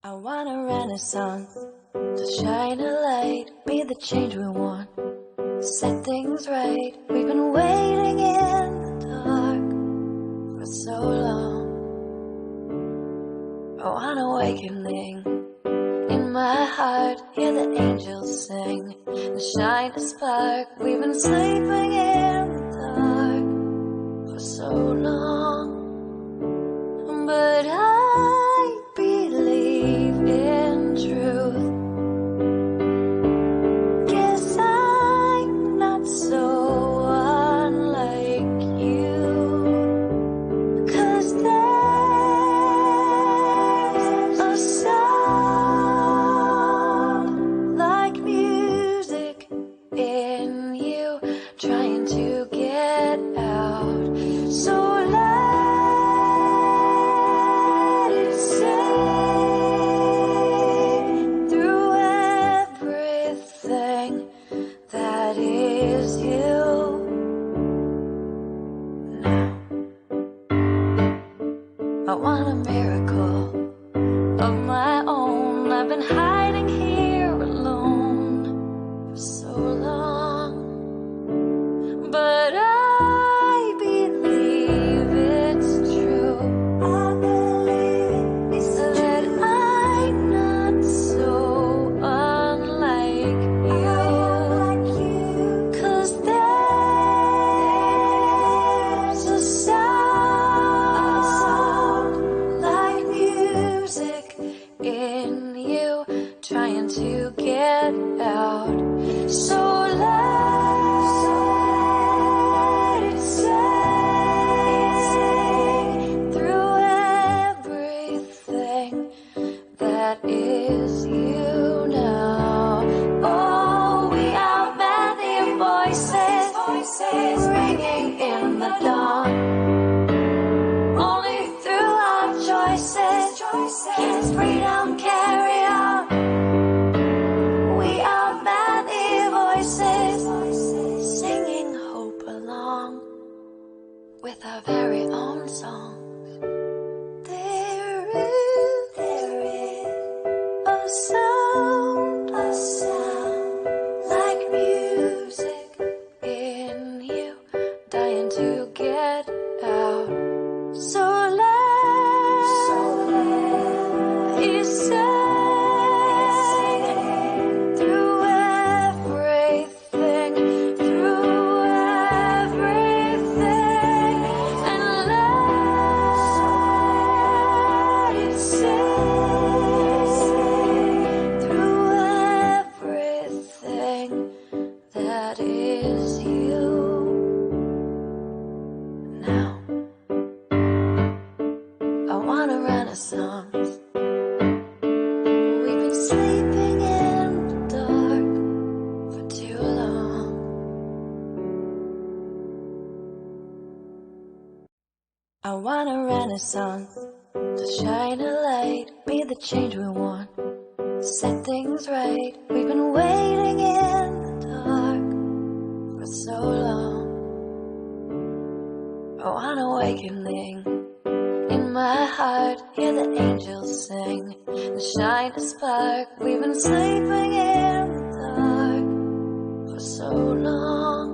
I want a renaissance to shine a light, be the change we want, set things right. We've been waiting in the dark for so long. I want awakening in my heart, hear the angels sing and shine a spark. We've been sleeping in the dark for so long, but I believe in truth. Guess I'm not so unlike you, 'cause there's a sound like music in you, trying to get out. So let it sing through everything that is you. Now I want a miracle of my own. I've been hiding here alone for so long, but I believe it's true. I believe that I'm not so unlike you, 'cause there's a sound like music in you, trying to get out. So let it sing through everything that is you now. Oh, we outman the voices ringing in the dawn. Only through our choices can freedom carry on. We outman the voices, singing hope along with our very own songs. There is a sound like music in you, dying to get out. So let it sing through everything, and let it sing through everything that is you. Now I want a renaissance. We've been sleeping in the dark for too long. I want a renaissance to shine a light, be the change we want, set things right. We've been waiting in the dark for so long. I want awakening in my heart, hear the angels sing and shine a spark. We've been sleeping in the dark for so long,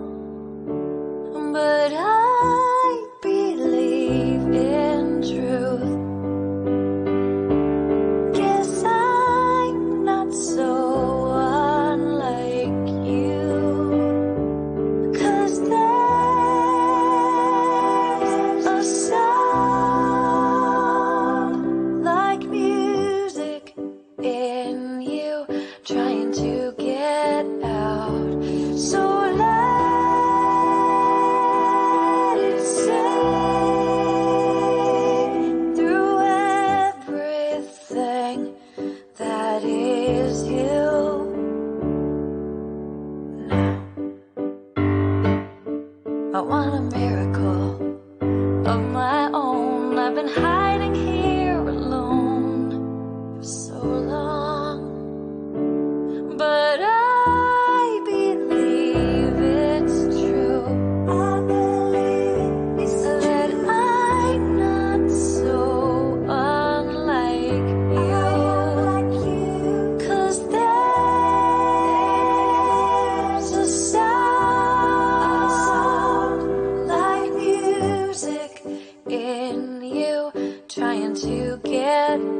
but I believe in truth. Guess I'm not so unlike you, 'cause there's a sound like music in you, trying to get out. So let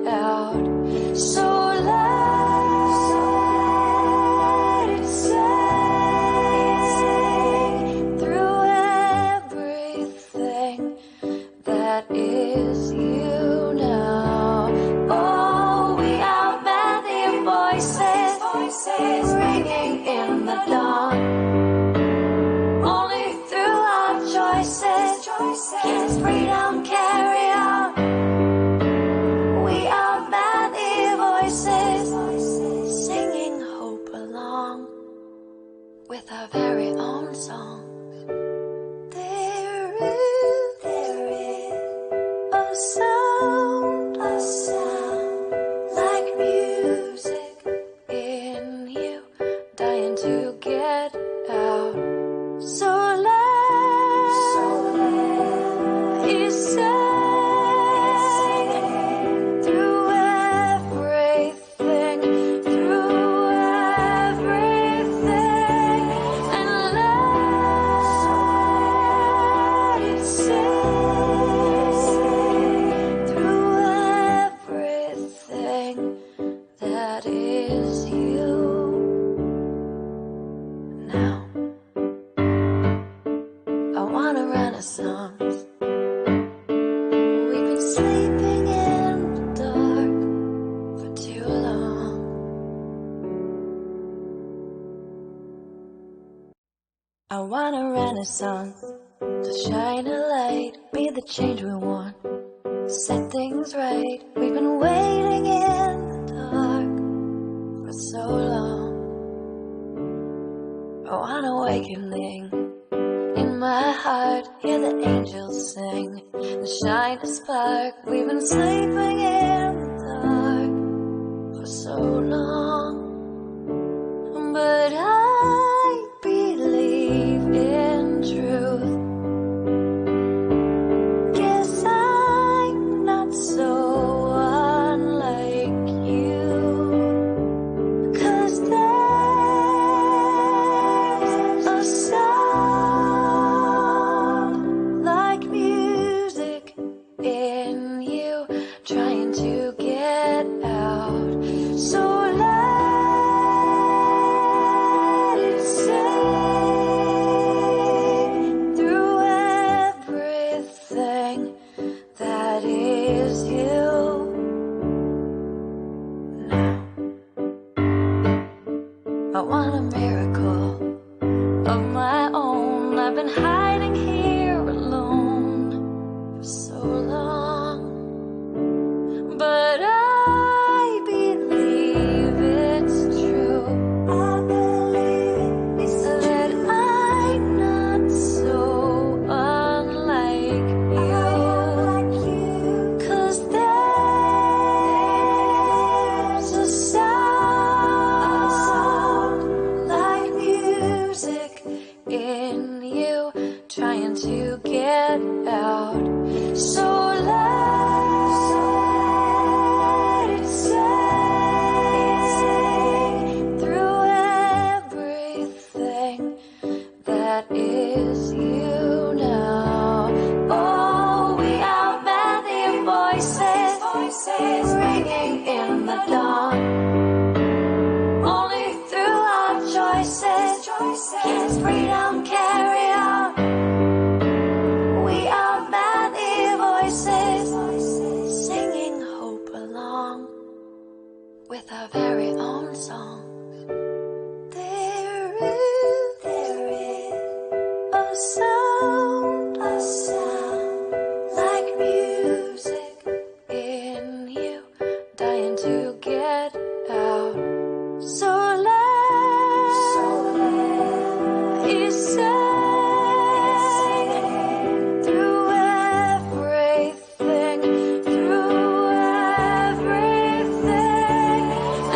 out. So let it sing through everything that is you now. Oh, we are many voices ringing in the dawn. Only through our choices can freedom carry on. We are many voices singing hope along with our very own songs. There is a sound like music in you, dying to get out. So let it sing through everything, and let it sing through everything that is you now. I want a renaissance. We've been sleeping in the dark for too long. I want a renaissance to shine a light, be the change we want, set things right. We've been waiting in the dark for so long. I want awakening in my heart, hear the angels sing and shine a spark. We've been sleeping in the dark for so long, but I believe in truth. Guess I'm not so unlike you, 'cause there's a sound like music in you, trying to get out. So let it sing through everything that is you now. I want a miracle of my own. I've been hiding here alone for so long, but I believe it's true. I believe that I'm not so unlike you, 'cause there's a sound like music in you, trying to get out. So let it sing through everything that is you now. Oh, we are many voices ringing in the dawn. Only through our choices can freedom carry on. We are many voices singing hope along with our very own songs. There is a sound like music in you, dying to get out. So let it sing through everything,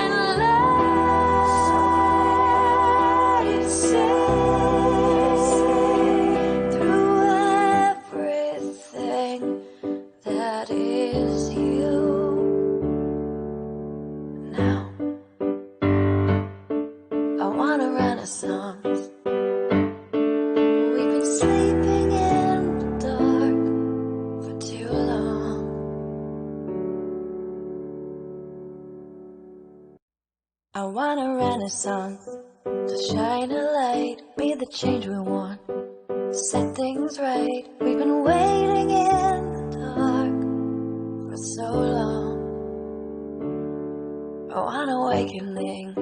and let it sing through everything that is you now. I want a renaissance. We've been sleeping in the dark for too long. I want a renaissance to shine a light, be the change we want, set things right. We've been waiting in the dark for so long. I want awakening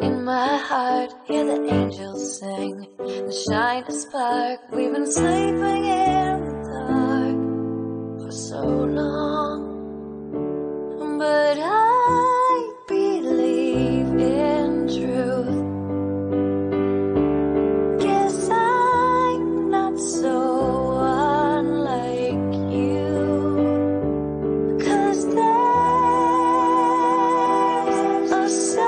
in my heart, hear the angels sing and shine a spark. We've been sleeping in the dark for so long, but I believe in truth. Guess I'm not so unlike you, 'cause there's a sound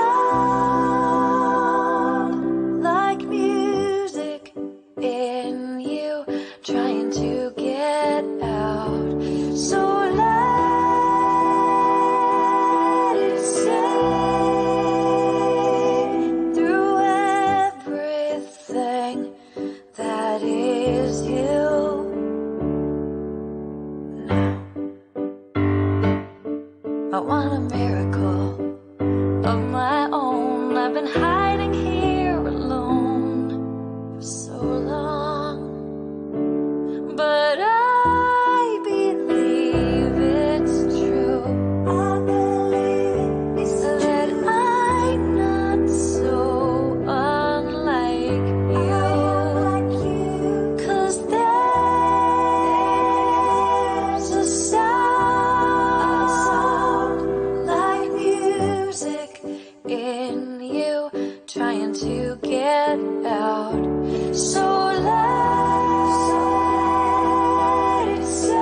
like music in you, trying to get out. So let it sing through everything that is you. Now I want a miracle of my own. I've been hiding here alone for so long, but I believe it's true. I believe that I'm not so unlike you, 'cause there's a sound like music in you, trying to get out. So let it sing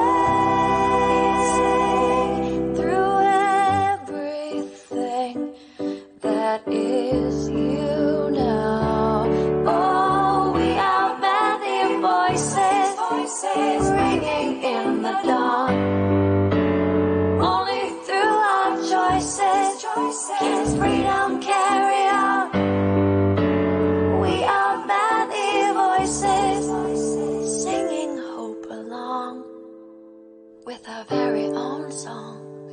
through everything that is you now. Oh, we outman the voices ringing in the dawn. Only through our choices can freedom carry on. We outman the voices, singing hope along with our very own songs.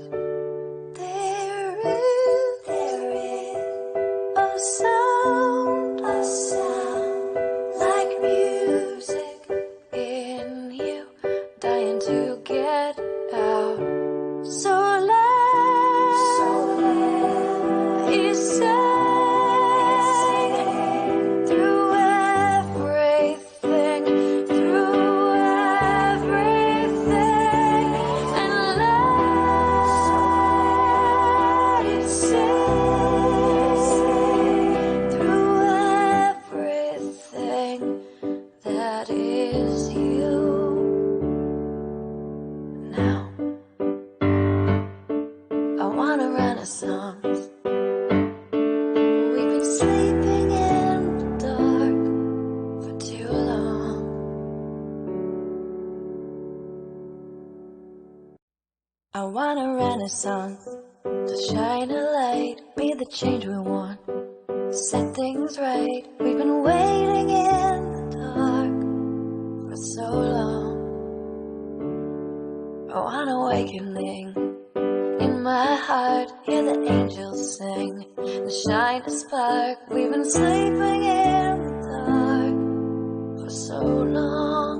There is a sound like music in you, dying to get out. So let it sing through everything, and let it sing through everything that is you. Now I want a renaissance. We've been sleeping in the dark for too long. I want a renaissance to shine a light, be the change we want, set things right. We've been waiting in the dark for so long. I want awakening in my heart, hear the angels sing and shine a spark. We've been sleeping in the dark for so long.